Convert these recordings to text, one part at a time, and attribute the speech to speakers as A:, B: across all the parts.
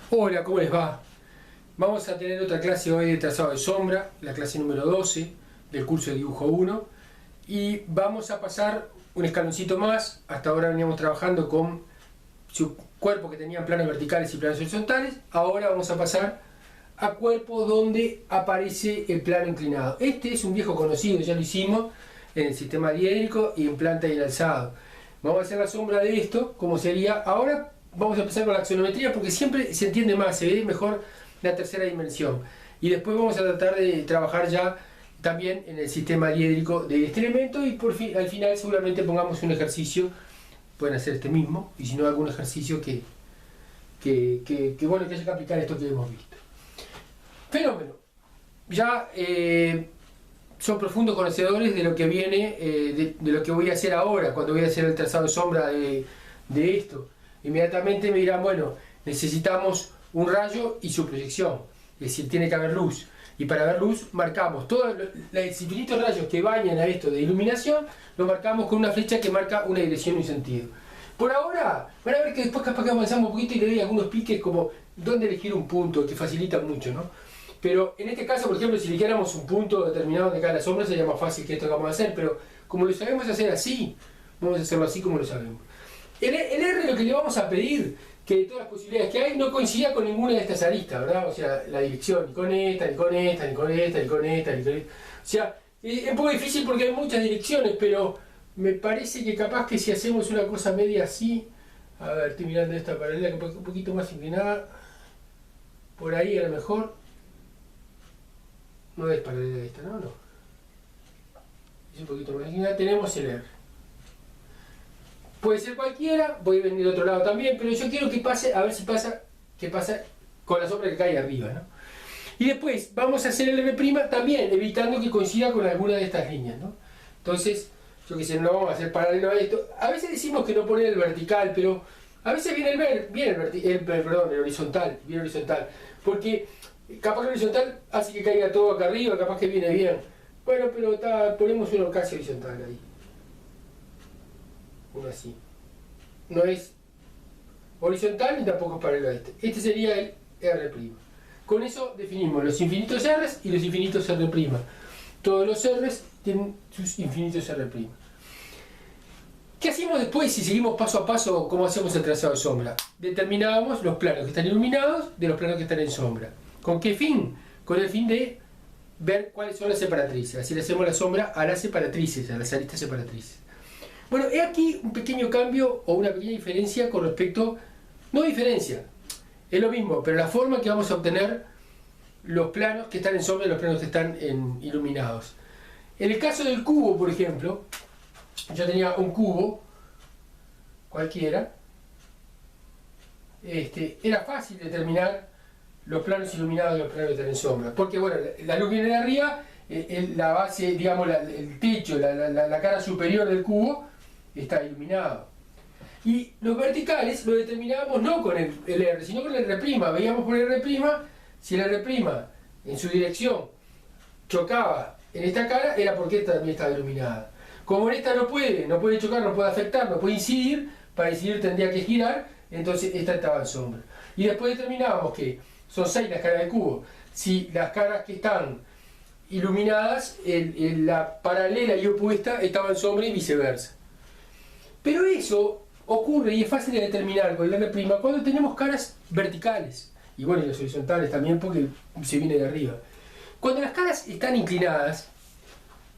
A: Hola, ¿cómo les va? Vamos a tener otra clase hoy de trazado de sombra, la clase número 12 del curso de dibujo 1, y vamos a pasar un escaloncito más. Hasta ahora veníamos trabajando con su cuerpo que tenían planos verticales y planos horizontales. Ahora vamos a pasar a cuerpos donde aparece el plano inclinado. Este es un viejo conocido, ya lo hicimos en el sistema diédrico y en planta y en alzado. Vamos a hacer la sombra de esto, como sería ahora. Vamos a empezar con la axonometría porque siempre se entiende más, se ve mejor la tercera dimensión. Y después vamos a tratar de trabajar ya también en el sistema diédrico de este elemento, y al final seguramente pongamos un ejercicio, pueden hacer este mismo, y si no algún ejercicio que bueno, que haya que aplicar esto que hemos visto. Fenómeno. Ya son profundos conocedores de lo que viene, de lo que voy a hacer ahora, cuando voy a hacer el trazado de sombra de esto. Inmediatamente me dirán, bueno, necesitamos un rayo y su proyección, es decir, tiene que haber luz, y para ver luz marcamos todos los infinitos rayos que bañan a esto de iluminación, lo marcamos con una flecha que marca una dirección y un sentido. Por ahora, van a ver que después capaz que avanzamos un poquito y le doy algunos piques como dónde elegir un punto, que facilita mucho, ¿no? Pero en este caso, por ejemplo, si eligiéramos un punto determinado donde cae la sombra, sería más fácil que esto que vamos a hacer, pero como lo sabemos hacer así, vamos a hacerlo así como lo sabemos. El R, lo que le vamos a pedir, que de todas las posibilidades que hay, no coincida con ninguna de estas aristas, ¿verdad? O sea, la dirección, ni con esta, ni con esta, ni con esta, ni con esta, ni con esta. O sea, es un poco difícil porque hay muchas direcciones, pero me parece que capaz que si hacemos una cosa media así, a ver, estoy mirando esta paralela que un poquito más inclinada, por ahí a lo mejor, no es paralela a esta, no, no. Es un poquito más inclinada, tenemos el R. Puede ser cualquiera, voy a venir de otro lado también, pero yo quiero que pase, a ver si pasa, qué pasa con la sombra que cae arriba, ¿no? Y después vamos a hacer el R' también, evitando que coincida con alguna de estas líneas, ¿no? Entonces, yo que sé, no vamos a hacer paralelo a esto. A veces decimos que no poner el vertical, pero a veces viene el horizontal, viene horizontal, porque capaz que el horizontal hace que caiga todo acá arriba, capaz que viene bien. Bueno, pero ponemos uno casi horizontal ahí. Uno así. No es horizontal ni tampoco es paralelo a este. Este sería el R'. Con eso definimos los infinitos R's y los infinitos R'. Todos los R's tienen sus infinitos R'. ¿Qué hacemos después si seguimos paso a paso cómo hacemos el trazado de sombra? Determinábamos los planos que están iluminados de los planos que están en sombra. ¿Con qué fin? Con el fin de ver cuáles son las separatrices. Así le hacemos la sombra a las separatrices, a las aristas separatrices. Bueno, he aquí un pequeño cambio o una pequeña diferencia con respecto, no diferencia, es lo mismo, pero la forma que vamos a obtener los planos que están en sombra y los planos que están iluminados. En el caso del cubo, por ejemplo, yo tenía un cubo cualquiera, era fácil determinar los planos iluminados y los planos que están en sombra, porque bueno, la luz viene de arriba, la base, digamos, el techo, la cara superior del cubo está iluminado. Y los verticales lo determinábamos no con el R, sino con el R'. Veíamos por el R', si el R' en su dirección chocaba en esta cara, era porque esta también estaba iluminada. Como en esta no puede chocar, no puede afectar, no puede incidir, para incidir tendría que girar, entonces esta estaba en sombra. Y después determinábamos que son 6 las caras del cubo. Si las caras que están iluminadas, la paralela y opuesta estaba en sombra y viceversa. Pero eso ocurre y es fácil de determinar con el R' cuando tenemos caras verticales. Y bueno, y las horizontales también porque se viene de arriba. Cuando las caras están inclinadas,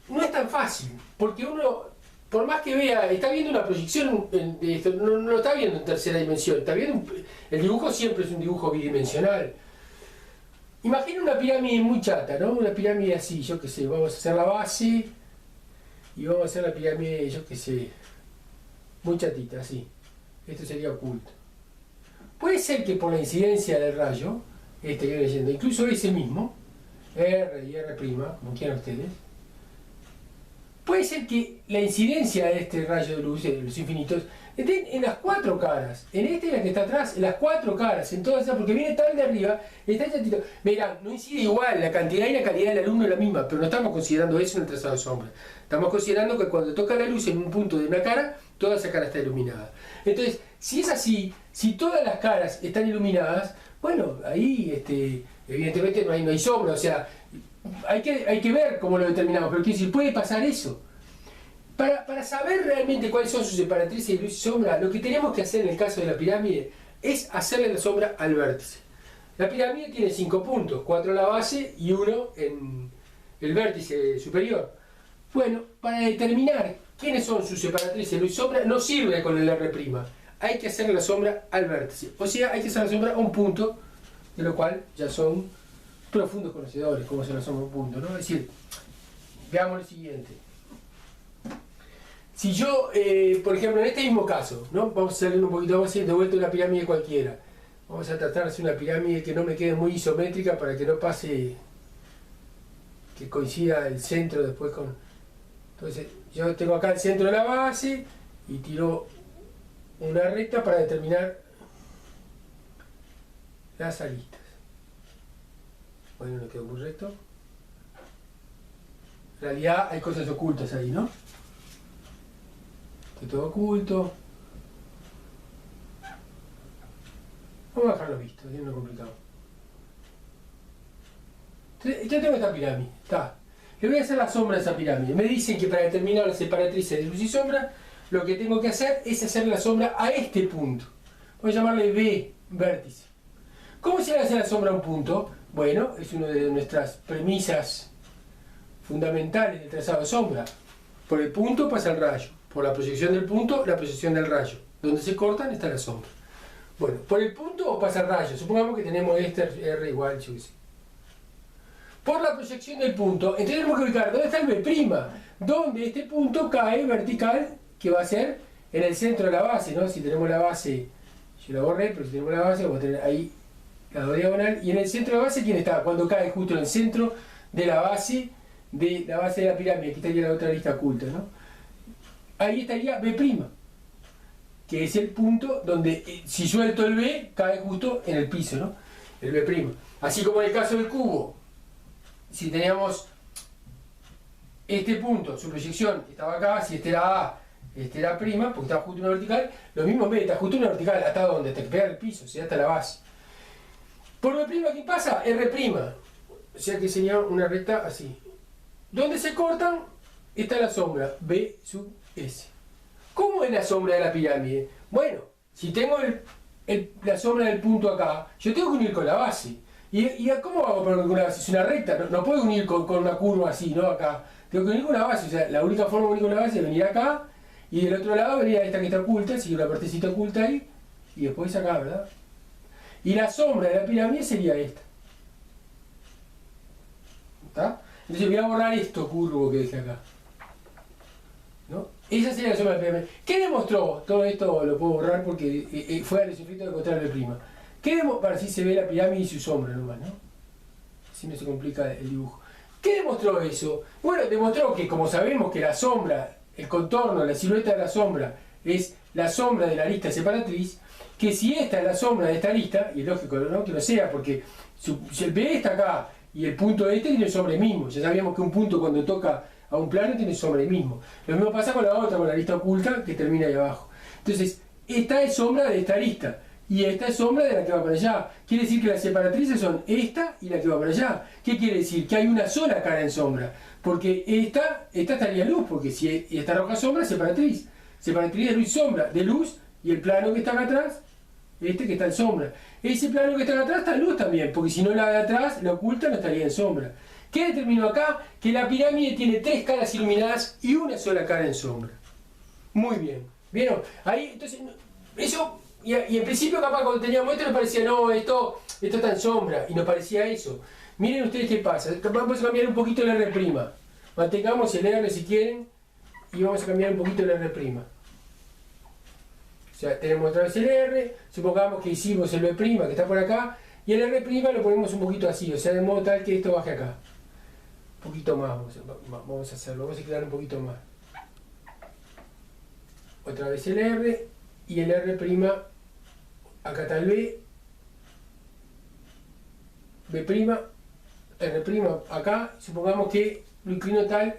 A: no es tan fácil, porque uno, por más que vea, está viendo una proyección de esto, no lo está viendo en tercera dimensión, está viendo el dibujo siempre es un dibujo bidimensional. Imagina una pirámide muy chata, ¿no? Una pirámide así, yo qué sé, vamos a hacer la base y vamos a hacer la pirámide, yo qué sé, muy chatita, así. Esto sería oculto. Puede ser que por la incidencia del rayo, que viene leyendo, incluso ese mismo, R y R', como quieran ustedes, puede ser que la incidencia de este rayo de luz, de los infinitos, estén en las 4 caras, en esta y la que está atrás, en las 4 caras, en todas esas, porque viene tal de arriba, está chatito. Mirá, no incide igual, la cantidad y la calidad del alumno es la misma, pero no estamos considerando eso en el trazado de sombra. Estamos considerando que cuando toca la luz en un punto de una cara, toda esa cara está iluminada. Entonces, si es así, si todas las caras están iluminadas, Bueno, ahí evidentemente no hay sombra, o sea, hay que ver cómo lo determinamos, pero quiero decir, puede pasar eso. Para saber realmente cuáles son sus separatrices de luz y sombra, lo que tenemos que hacer en el caso de la pirámide es hacerle la sombra al vértice. La pirámide tiene 5 puntos, 4 en la base y 1 en el vértice superior. Bueno, para determinar quiénes son sus separatrices de luz y sombra, no sirve con el R'. Hay que hacerle la sombra al vértice. O sea, hay que hacer la sombra a un punto, de lo cual ya son profundos conocedores, cómo hacer la sombra a un punto, ¿no? Es decir, veamos lo siguiente. Si yo, por ejemplo, en este mismo caso, ¿no? Vamos a salir un poquito, vamos a ir de vuelta a una pirámide cualquiera. Vamos a tratar de hacer una pirámide que no me quede muy isométrica para que no pase, que coincida el centro después con... Entonces, yo tengo acá el centro de la base y tiro una recta para determinar las aristas. Bueno, no quedó muy recto. En realidad hay cosas ocultas ahí, ¿no? Está todo oculto. Vamos a dejarlo visto, es no complicado. Entonces, ya tengo esta pirámide, está. Le voy a hacer la sombra de esa pirámide. Me dicen que para determinar las separatrices de luz y sombra, lo que tengo que hacer es hacer la sombra a este punto. Voy a llamarle B, vértice. ¿Cómo se le hace la sombra a un punto? Bueno, es una de nuestras premisas fundamentales del trazado de sombra. Por el punto pasa el rayo. Por la proyección del punto, la proyección del rayo. Donde se cortan está la sombra. Bueno, por el punto pasa el rayo. Supongamos que tenemos este R igual, yo qué sé. Por la proyección del punto, entonces tenemos que ubicar dónde está el B', donde este punto cae vertical, que va a ser en el centro de la base, ¿no? Si tenemos la base, yo la borré, pero si tenemos la base, vamos a tener ahí la diagonal, y en el centro de la base, ¿quién está? Cuando cae justo en el centro de la base de la pirámide, aquí estaría la otra lista oculta, ¿no? Ahí estaría B', que es el punto donde, si suelto el B, cae justo en el piso, ¿no? El B'. Así como en el caso del cubo, si teníamos este punto, su proyección estaba acá, si este era A, este era prima, porque estaba justo en una vertical, lo mismo en B, está justo en una vertical, ¿hasta dónde? Hasta que pega el piso, o sea, hasta la base. Por B', ¿qué pasa? R', o sea que sería una recta así. Donde se cortan, está la sombra, B sub S. ¿Cómo es la sombra de la pirámide? Bueno, si tengo la sombra del punto acá, yo tengo que unir con la base. ¿Y cómo hago para unir con la base? Es una recta, no puedo unir con una curva así, ¿no? Acá. Tengo que unir con la base, o sea, la única forma de unir con la base es venir acá, y del otro lado venir a esta que está oculta, sigue una partecita oculta ahí, y después acá, ¿verdad? Y la sombra de la pirámide sería esta. ¿Está? Entonces voy a borrar esto curvo que dejé acá. ¿No? Esa sería la sombra de la pirámide. ¿Qué demostró? Todo esto lo puedo borrar porque fue al efecto de encontrar B'. ¿Qué demostró? Para así se ve la pirámide y su sombra nomás, ¿no? Así no se complica el dibujo. ¿Qué demostró eso? Bueno, demostró que como sabemos que la sombra, el contorno, la silueta de la sombra es la sombra de la arista separatriz, que si esta es la sombra de esta arista, y es lógico, ¿no?, que lo sea, porque si el B está acá y el punto este tiene sombra ahí mismo. Ya sabíamos que un punto cuando toca a un plano tiene sombra ahí mismo. Lo mismo pasa con la otra, con la arista oculta que termina ahí abajo. Entonces, esta es sombra de esta arista. Y esta es sombra de la que va para allá. Quiere decir que las separatrices son esta y la que va para allá. ¿Qué quiere decir? Que hay una sola cara en sombra. Porque esta estaría luz, porque si esta roja sombra, separatriz. Separatriz de luz y sombra. De luz y el plano que está acá atrás, este que está en sombra. Ese plano que está acá atrás está en luz también, porque si no la de atrás, la oculta, no estaría en sombra. ¿Qué determinó acá? Que la pirámide tiene 3 caras iluminadas y una sola cara en sombra. Muy bien. ¿Vieron? Ahí, entonces, eso... Y en principio capaz cuando teníamos esto nos parecía, no, esto está en sombra, y nos parecía eso. Miren ustedes qué pasa, vamos a cambiar un poquito el R'. Mantengamos el R si quieren, y vamos a cambiar un poquito el R'. O sea, tenemos otra vez el R, supongamos que hicimos el B', que está por acá, y el R' lo ponemos un poquito así, o sea, de modo tal que esto baje acá. Un poquito más, vamos a hacerlo, vamos a crear un poquito más. Otra vez el R, y el R', acá está el B, B', R' acá, supongamos que lo inclino tal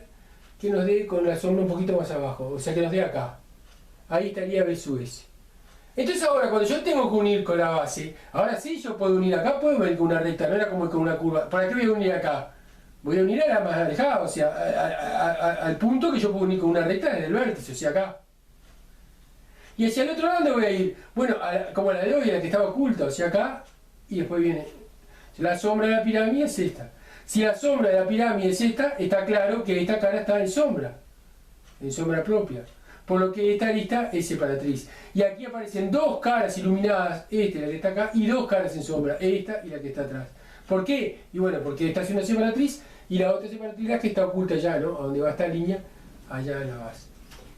A: que nos dé con la sombra un poquito más abajo, o sea que nos dé acá. Ahí estaría B sub S. Entonces ahora cuando yo tengo que unir con la base, ahora sí yo puedo unir acá, puedo venir con una recta, no era como con una curva. ¿Para qué voy a unir acá? Voy a unir a la más alejada, o sea, al punto que yo puedo unir con una recta desde el vértice, o sea, acá. Y hacia el otro lado, ¿dónde voy a ir? Bueno, como la de hoy, la que estaba oculta, o sea, acá, y después viene. La sombra de la pirámide es esta. Si la sombra de la pirámide es esta, está claro que esta cara está en sombra propia. Por lo que esta arista es separatriz. Y aquí aparecen dos caras iluminadas, esta y la que está acá, y dos caras en sombra, esta y la que está atrás. ¿Por qué? Y bueno, porque esta es una separatriz y la otra separatriz es la que está oculta allá, ¿no? A donde va esta línea, allá en la base.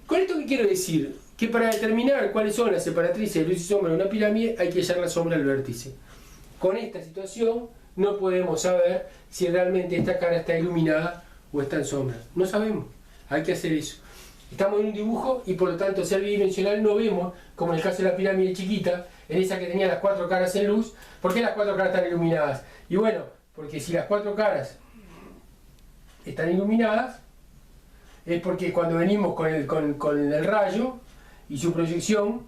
A: ¿Con esto qué quiero decir? Que para determinar cuáles son las separatrices de luz y sombra de una pirámide hay que hallar la sombra del vértice. Con esta situación no podemos saber si realmente esta cara está iluminada o está en sombra. No sabemos, hay que hacer eso. Estamos en un dibujo y por lo tanto al ser bidimensional no vemos, como en el caso de la pirámide chiquita, en esa que tenía las cuatro caras en luz. ¿Por qué las cuatro caras están iluminadas? Y bueno, porque si las cuatro caras están iluminadas, es porque cuando venimos con el rayo y su proyección,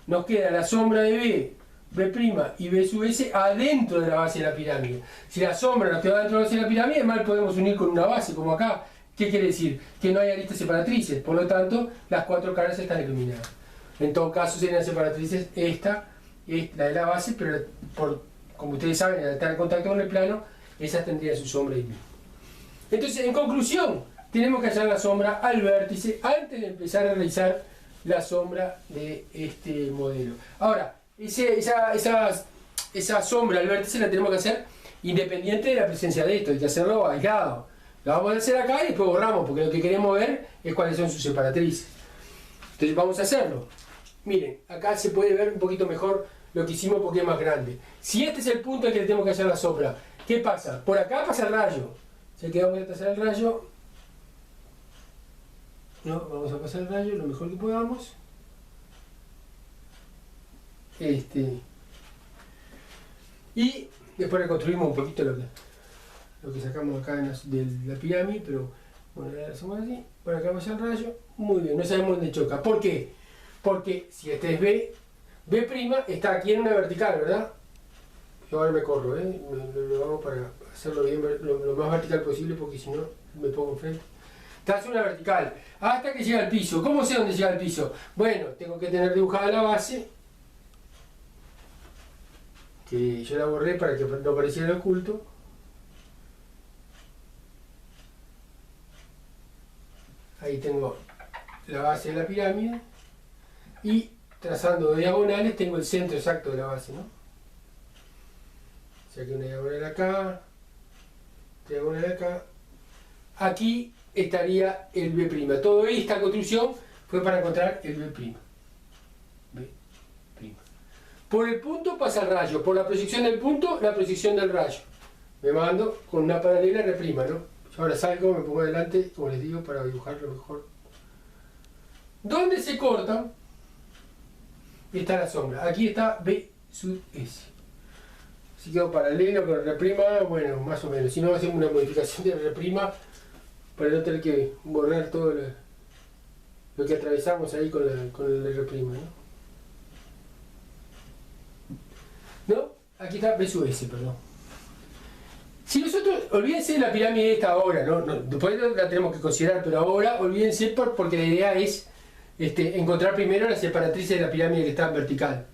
A: nos queda la sombra de B' y B sub S adentro de la base de la pirámide. Si la sombra nos queda dentro de la base de la pirámide, mal podemos unir con una base, como acá. ¿Qué quiere decir? Que no hay aristas separatrices, por lo tanto, las cuatro caras están iluminadas. En todo caso, serían separatrices esta, la de la base, pero como ustedes saben, al estar en contacto con el plano, esas tendrían su sombra ahí mismo. Entonces, en conclusión, tenemos que hallar la sombra al vértice antes de empezar a realizar la sombra de este modelo. Ahora, esa sombra al vértice la tenemos que hacer independiente de la presencia de esto, hay que hacerlo aislado. La vamos a hacer acá y después borramos, porque lo que queremos ver es cuáles son sus separatrices. Entonces vamos a hacerlo. Miren, acá se puede ver un poquito mejor lo que hicimos porque es más grande. Si este es el punto al que le tenemos que hallar la sombra, ¿qué pasa? Por acá pasa el rayo. O que vamos a trazar el rayo. No, vamos a pasar el rayo lo mejor que podamos. Y después reconstruimos un poquito lo que sacamos acá de la pirámide, pero bueno, ahora lo hacemos así. Por acá pasa el rayo. Muy bien, no sabemos dónde choca. ¿Por qué? Porque si este es B' está aquí en una vertical, ¿verdad? Yo ahora me corro, lo hago para hacerlo bien, lo más vertical posible, porque si no me pongo enfrente. Está en una vertical, hasta que llega al piso. ¿Cómo sé dónde llega al piso? Bueno, tengo que tener dibujada la base, que yo la borré para que no apareciera el oculto. Ahí tengo la base de la pirámide y trazando diagonales tengo el centro exacto de la base, ¿no? O sea que una diagonal acá, diagonal acá. Aquí estaría el B'. Toda esta construcción fue para encontrar el B'. Por el punto pasa el rayo, por la proyección del punto, la proyección del rayo. Me mando con una paralela R', ¿no? Yo ahora salgo, me pongo adelante, como les digo, para dibujarlo mejor. ¿Dónde se cortan? Está la sombra. Aquí está B sub S. Si quedo paralelo con R', bueno, más o menos. Si no, hacemos una modificación de R' para no tener que borrar todo lo que atravesamos ahí con el R', ¿no? Aquí está B sub S, perdón. Si nosotros, olvídense de la pirámide esta ahora, ¿no? Después la tenemos que considerar, pero ahora olvídense porque la idea es encontrar primero la separatriz de la pirámide que está en vertical.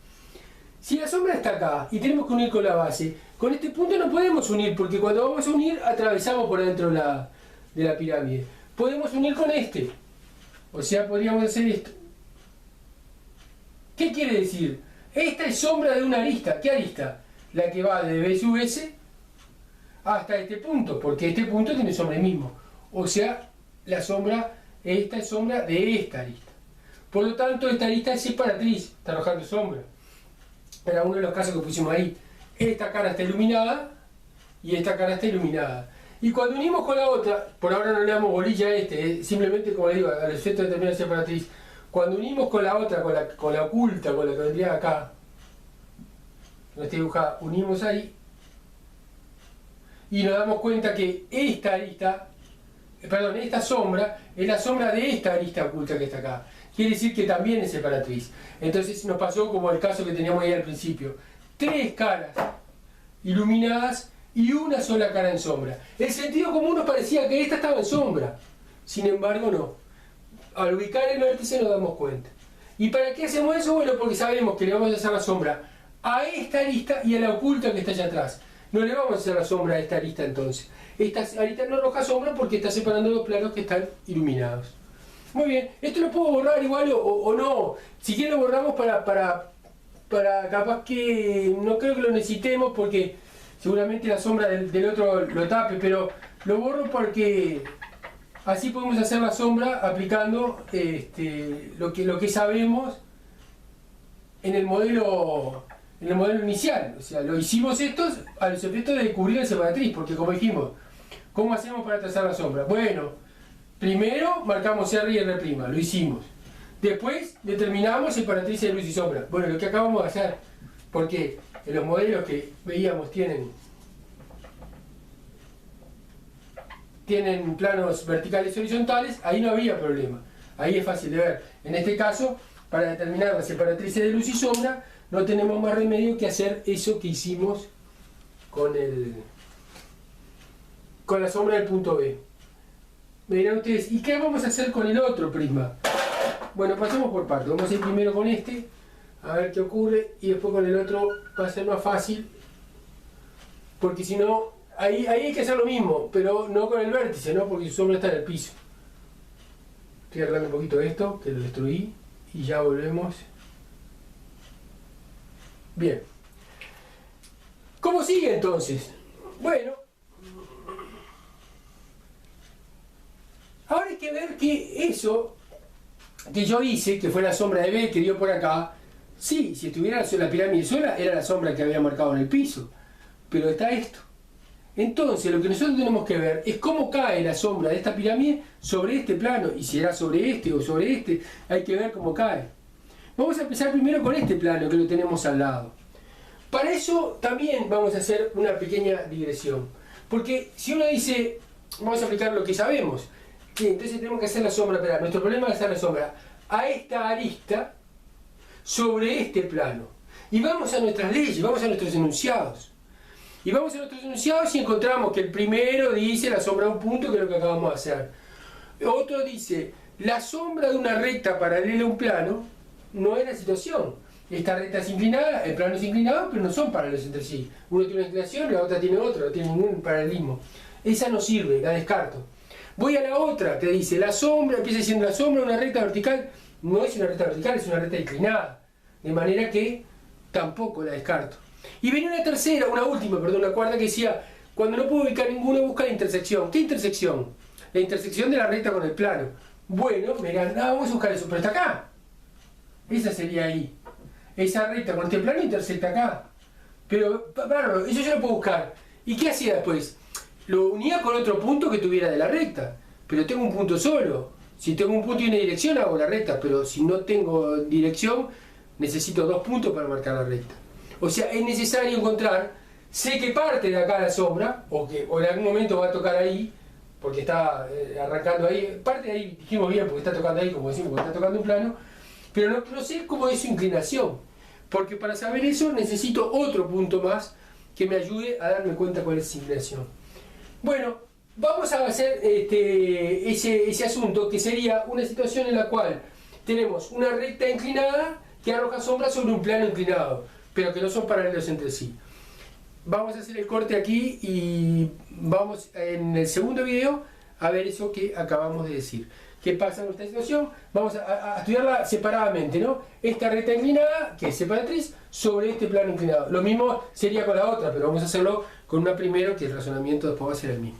A: Si la sombra está acá y tenemos que unir con la base, con este punto no podemos unir, porque cuando vamos a unir atravesamos por dentro de la pirámide. Podemos unir con este, o sea, podríamos hacer esto. ¿Qué quiere decir? Esta es sombra de una arista. ¿Qué arista? La que va de B sub S hasta este punto, porque este punto tiene sombra mismo. O sea, esta es sombra de esta arista. Por lo tanto, esta arista es separatriz, está arrojando sombra. Era uno de los casos que pusimos ahí. Esta cara está iluminada y esta cara está iluminada. Y cuando unimos con la otra, por ahora no le damos bolilla a simplemente como le digo, al efecto de determinar separatriz. Cuando unimos con la otra, con la oculta, con la que vendría acá, no está dibujada, unimos ahí y nos damos cuenta que esta sombra es la sombra de esta arista oculta que está acá. quiere decir que también es separatriz. Entonces nos pasó como el caso que teníamos ahí al principio. 3 caras iluminadas y una sola cara en sombra. El sentido común nos parecía que esta estaba en sombra. Sin embargo, no. Al ubicar el vértice nos damos cuenta. ¿Y para qué hacemos eso? Bueno, porque sabemos que le vamos a hacer la sombra a esta arista y a la oculta que está allá atrás. No le vamos a hacer la sombra a esta arista entonces. Esta arista no arroja sombra porque está separando dos planos que están iluminados. Muy bien, esto lo puedo borrar igual o no. Si quieren lo borramos para capaz que no creo que lo necesitemos porque seguramente la sombra del otro lo tape, pero lo borro porque así podemos hacer la sombra aplicando lo que sabemos en el modelo inicial. O sea, lo hicimos estos a los efectos de cubrir el separatriz, porque como dijimos, ¿cómo hacemos para trazar la sombra? Bueno, primero marcamos R y R', lo hicimos. Después determinamos separatrices de luz y sombra. Bueno, lo que acabamos de hacer, porque en los modelos que veíamos tienen planos verticales y horizontales, ahí no había problema. Ahí es fácil de ver. En este caso, para determinar las separatrices de luz y sombra, no tenemos más remedio que hacer eso que hicimos con la sombra del punto B. Me dirán ustedes, ¿y qué vamos a hacer con el otro prisma? Bueno, pasemos por partes. Vamos a ir primero con este, a ver qué ocurre, y después con el otro va a ser más fácil, porque si no, ahí hay que hacer lo mismo, pero no con el vértice, ¿no? Porque su sombra está en el piso. Estoy arreglando un poquito esto, que lo destruí, y ya volvemos. Bien. ¿Cómo sigue entonces? Bueno, ahora hay que ver que eso que yo hice, que fue la sombra de B que dio por acá, sí, si estuviera la pirámide sola, era la sombra que había marcado en el piso. Pero está esto. Entonces, lo que nosotros tenemos que ver es cómo cae la sombra de esta pirámide sobre este plano. Y si era sobre este o sobre este, hay que ver cómo cae. Vamos a empezar primero con este plano que lo tenemos al lado. Para eso también vamos a hacer una pequeña digresión. Porque si uno dice, vamos a aplicar lo que sabemos, sí, entonces tenemos que hacer la sombra, pero nuestro problema es hacer la sombra a esta arista sobre este plano. Y vamos a nuestras leyes, vamos a nuestros enunciados. Y vamos a nuestros enunciados y encontramos que el primero dice la sombra a un punto, que es lo que acabamos de hacer. Otro dice, la sombra de una recta paralela a un plano no es la situación. Esta recta es inclinada, el plano es inclinado, pero no son paralelos entre sí. Uno tiene una inclinación, la otra tiene otra, no tiene ningún paralelismo. Esa no sirve, la descarto. Voy a la otra, que dice, la sombra, empieza diciendo la sombra de una recta vertical, no es una recta vertical, es una recta inclinada. De manera que tampoco la descarto. Y venía una tercera, una cuarta que decía, cuando no puedo ubicar ninguna, busca la intersección. ¿Qué intersección? La intersección de la recta con el plano. Bueno, me dirán, vamos a buscar eso, pero está acá. Esa sería ahí. Esa recta con este plano intersecta acá. Pero, bárbaro, eso yo lo puedo buscar. ¿Y qué hacía después? Lo unía con otro punto que tuviera de la recta. Pero tengo un punto solo. Si tengo un punto y una dirección, hago la recta. Pero si no tengo dirección, necesito 2 puntos para marcar la recta. O sea, es necesario encontrar, sé que parte de acá la sombra, o en algún momento va a tocar ahí, porque está arrancando ahí, parte de ahí, dijimos bien, porque está tocando ahí, como decimos, porque está tocando un plano, pero no sé cómo es su inclinación, porque para saber eso necesito otro punto más que me ayude a darme cuenta cuál es su inclinación. Bueno, vamos a hacer ese asunto, que sería una situación en la cual tenemos una recta inclinada que arroja sombra sobre un plano inclinado, pero que no son paralelos entre sí. Vamos a hacer el corte aquí y vamos en el segundo video a ver eso que acabamos de decir. ¿Qué pasa en esta situación? Vamos a estudiarla separadamente, ¿no? Esta recta inclinada, que es separatriz, sobre este plano inclinado. Lo mismo sería con la otra, pero vamos a hacerlo con una primero, que el razonamiento después va a ser el mismo.